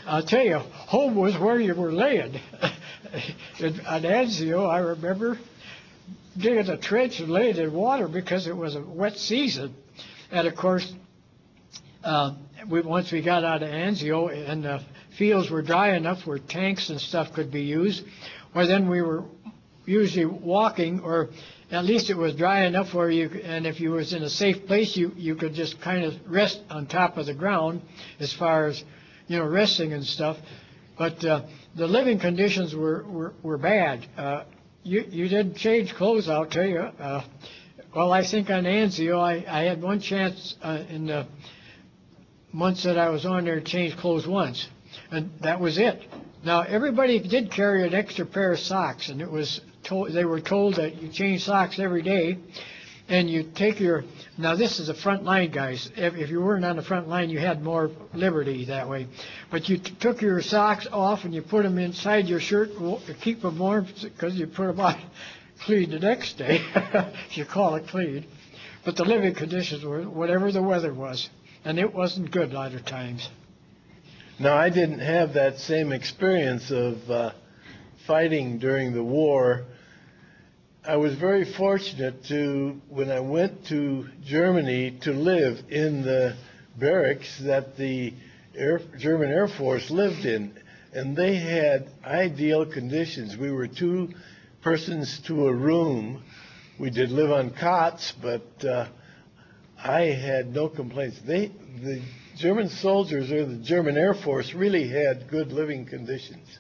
I'll tell you, home was where you were laying. At Anzio, I remember digging a trench and laying in water because it was a wet season. And of course, once we got out of Anzio and the fields were dry enough where tanks and stuff could be used, well, then we were usually walking, or at least it was dry enough where and if you was in a safe place, you could just kind of rest on top of the ground as far as, resting and stuff. But the living conditions were bad. You didn't change clothes, I'll tell you. Well, I think on Anzio, I had one chance in the months that I was on there to change clothes once, and that was it. Now, everybody did carry an extra pair of socks, and they were told that you change socks every day, and you take now this is the front line, guys. If you weren't on the front line, you had more liberty that way. But you took your socks off and you put them inside your shirt to keep them warm, because you put them on clean the next day, if you call it clean. But the living conditions were whatever the weather was, and it wasn't good a lot of times. Now, I didn't have that same experience of fighting during the war. I was very fortunate when I went to Germany, to live in the barracks that the German Air Force lived in, and they had ideal conditions. We were 2 persons to a room. We did live on cots, but I had no complaints. The German soldiers, or the German Air Force, really had good living conditions.